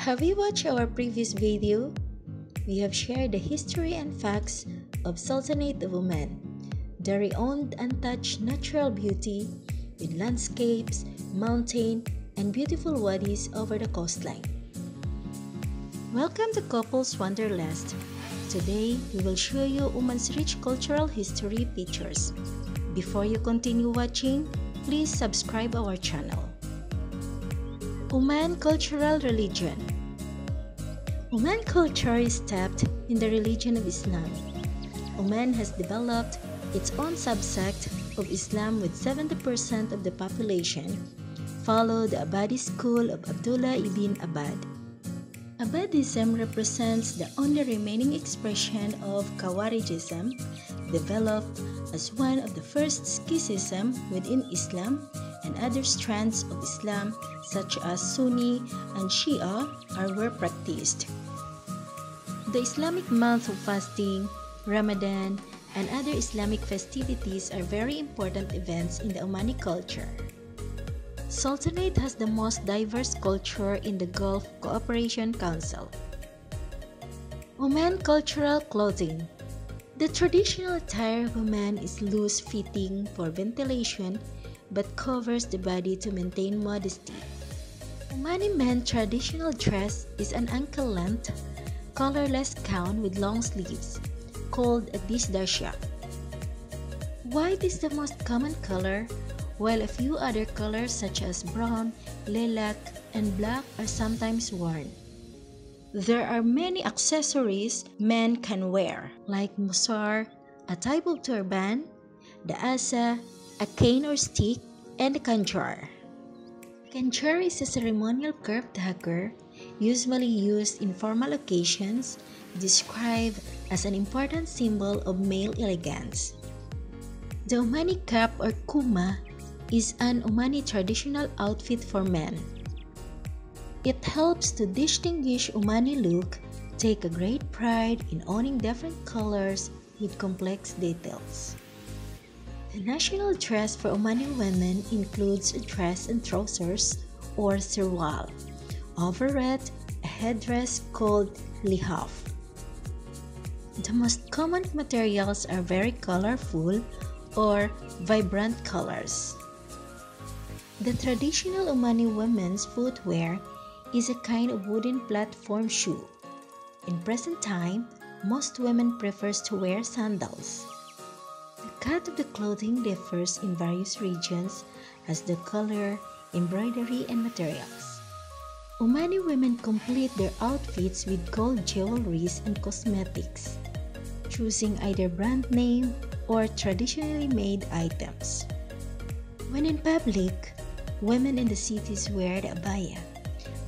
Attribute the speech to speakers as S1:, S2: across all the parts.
S1: Have you watched our previous video? We have shared the history and facts of Sultanate of Oman, the renowned untouched natural beauty with landscapes, mountain, and beautiful wadis over the coastline. Welcome to Couples Wanderlust. Today, we will show you Oman's rich cultural history pictures. Before you continue watching, please subscribe our channel. Oman Cultural Religion. Oman culture is steeped in the religion of Islam. Oman has developed its own subsect of Islam with 70% of the population follow the Abadi school of Abdullah ibn Abbad. Abadism represents the only remaining expression of Khawarijism, developed as one of the first schism within Islam, and other strands of Islam such as Sunni and Shia were practiced. The Islamic month of fasting, Ramadan, and other Islamic festivities are very important events in the Omani culture. Sultanate has the most diverse culture in the Gulf Cooperation Council. Oman Cultural Clothing. The traditional attire of Oman is loose-fitting for ventilation but covers the body to maintain modesty. Omani men's traditional dress is an ankle-length, colorless gown with long sleeves, called a disdasha. White is the most common color, while a few other colors such as brown, lilac, and black are sometimes worn. There are many accessories men can wear, like musar, a type of turban, the asa, a cane or stick, and the Khanjar. Khanjar is a ceremonial curved dagger usually used in formal occasions, described as an important symbol of male elegance. The Omani cap or kuma is an Omani traditional outfit for men. It helps to distinguish Omani look, take a great pride in owning different colors with complex details. The national dress for Omani women includes a dress and trousers or sirwal. Over it, a headdress called lihaf. The most common materials are very colorful or vibrant colors. The traditional Omani women's footwear is a kind of wooden platform shoe. In present time, most women prefers to wear sandals. The cut of the clothing differs in various regions as the color, embroidery, and materials. Omani women complete their outfits with gold jewelries and cosmetics, choosing either brand name or traditionally made items. When in public, women in the cities wear the abaya,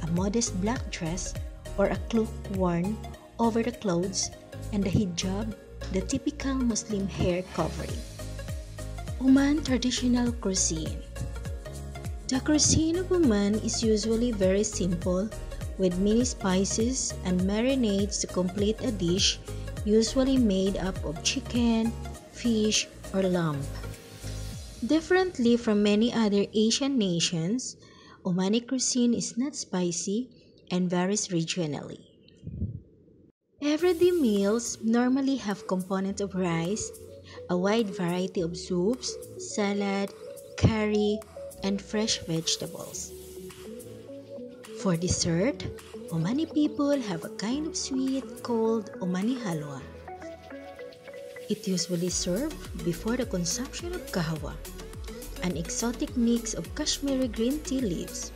S1: a modest black dress or a cloak worn over the clothes, and the hijab, the typical Muslim hair covering. Oman Traditional Cuisine. The cuisine of Oman is usually very simple, with many spices and marinades to complete a dish usually made up of chicken, fish, or lamb. Differently from many other Asian nations, Omani cuisine is not spicy and varies regionally. Everyday meals normally have components of rice, a wide variety of soups, salad, curry, and fresh vegetables. For dessert, Omani people have a kind of sweet called Omani halwa. It usually served before the consumption of kahwa, an exotic mix of Kashmiri green tea leaves,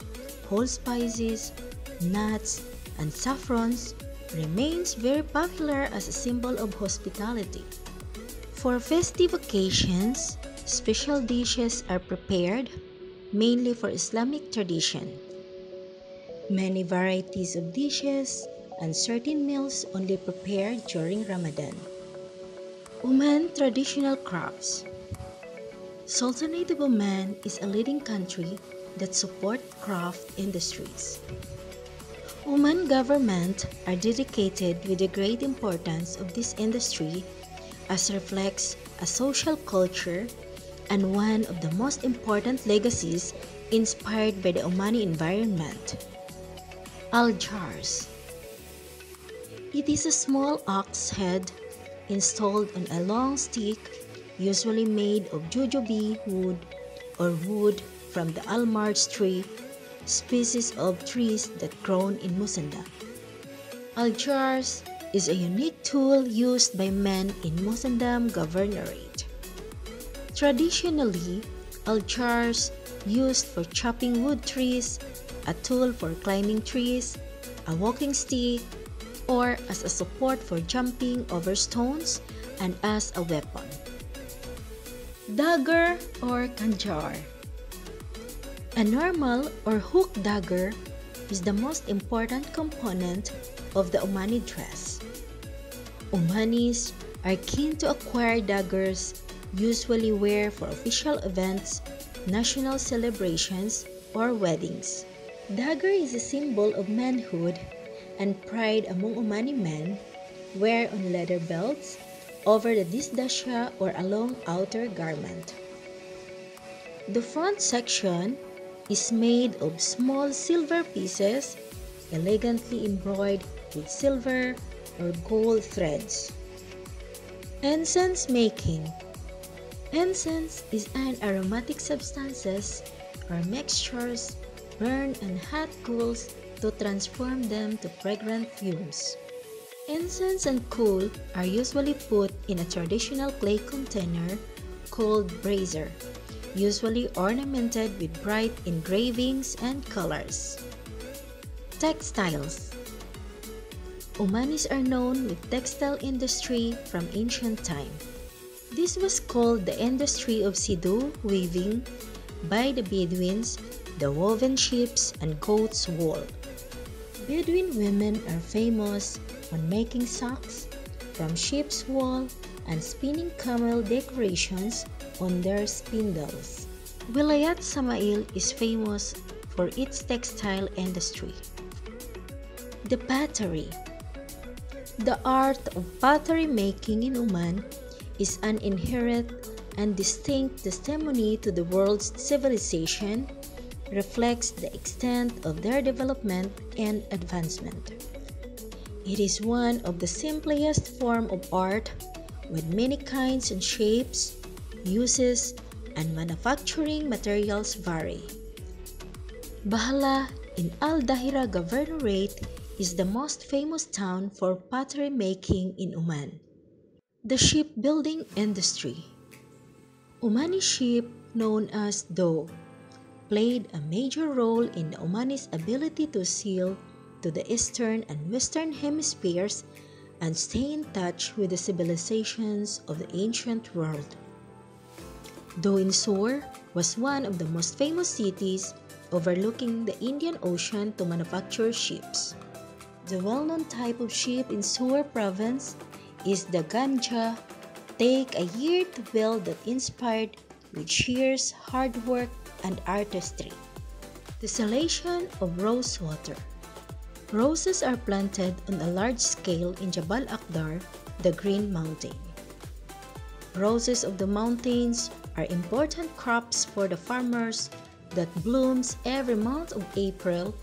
S1: whole spices, nuts, and saffrons, remains very popular as a symbol of hospitality. For festive occasions, special dishes are prepared, mainly for Islamic tradition. Many varieties of dishes and certain meals only prepared during Ramadan. Oman Traditional Crafts. Sultanate of Oman is a leading country that supports craft industries. Oman government are dedicated with the great importance of this industry as reflects a social culture and one of the most important legacies inspired by the Omani environment. Jarz. It is a small ox head installed on a long stick, usually made of jujube wood or wood from the almarj tree, species of trees that grown in Musanda. Jarz is a unique tool used by men in Musandam Governorate. Traditionally, Jarz used for chopping wood trees, a tool for climbing trees, a walking stick, or as a support for jumping over stones and as a weapon. Dagger or Khanjar. A normal or hook dagger is the most important component of the Omani dress. Omanis are keen to acquire daggers, usually wear for official events, national celebrations, or weddings. Dagger is a symbol of manhood and pride among Omani men, wear on leather belts, over the disdasha or a long outer garment. The front section is made of small silver pieces, elegantly embroidered with silver or gold threads. Incense making. Incense is an aromatic substances or mixtures burned on hot coals to transform them to fragrant fumes. Incense and coal are usually put in a traditional clay container called brazier, usually ornamented with bright engravings and colors. Textiles. Omanis are known with textile industry from ancient time. This was called the industry of Sidhu weaving by the Bedouins, the woven sheeps and goat's wool. Bedouin women are famous on making socks from sheep's wool and spinning camel decorations on their spindles. Wilayat Samail is famous for its textile industry. The pottery. The art of pottery making in Oman is an inherent and distinct testimony to the world's civilization, reflects the extent of their development and advancement. It is one of the simplest forms of art with many kinds and shapes, uses, and manufacturing materials vary. Bahala in Al-Dahira Governorate is the most famous town for pottery making in Oman. The shipbuilding industry. Omani ship, known as Dhow, played a major role in the Omani's ability to sail to the eastern and western hemispheres and stay in touch with the civilizations of the ancient world. Dhow in Sur was one of the most famous cities overlooking the Indian Ocean to manufacture ships. The well-known type of ship in Sur province is the ganja, take a year to build that inspired with shears, hard work, and artistry. Distillation of Rose Water. Roses are planted on a large scale in Jabal Akhdar, the Green Mountain. Roses of the mountains are important crops for the farmers that blooms every month of April,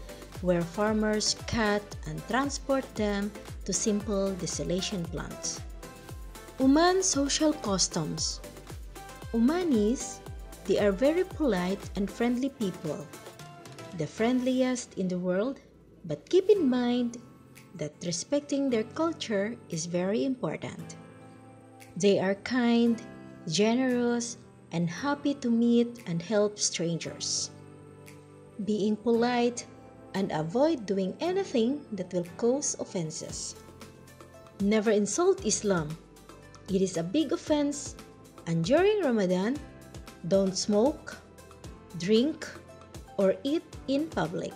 S1: where farmers cut and transport them to simple distillation plants. Oman Social Customs. Omanis, they are very polite and friendly people, the friendliest in the world, but keep in mind that respecting their culture is very important. They are kind, generous, and happy to meet and help strangers. Being polite and avoid doing anything that will cause offenses. Never insult Islam. It is a big offense, and during Ramadan, don't smoke, drink, or eat in public.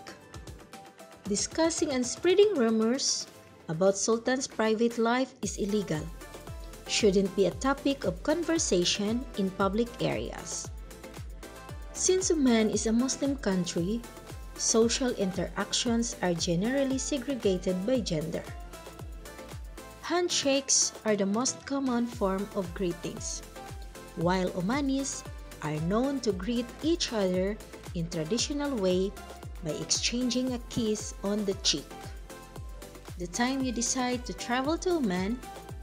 S1: Discussing and spreading rumors about Sultan's private life is illegal. Shouldn't be a topic of conversation in public areas. Since Oman is a Muslim country, social interactions are generally segregated by gender. Handshakes are the most common form of greetings, while Omanis are known to greet each other in traditional way by exchanging a kiss on the cheek. The time you decide to travel to Oman,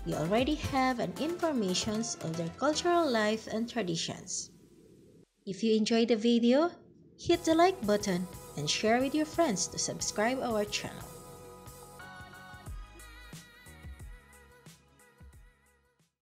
S1: you already have an information of their cultural life and traditions. If you enjoyed the video, hit the like button and share with your friends to subscribe our channel.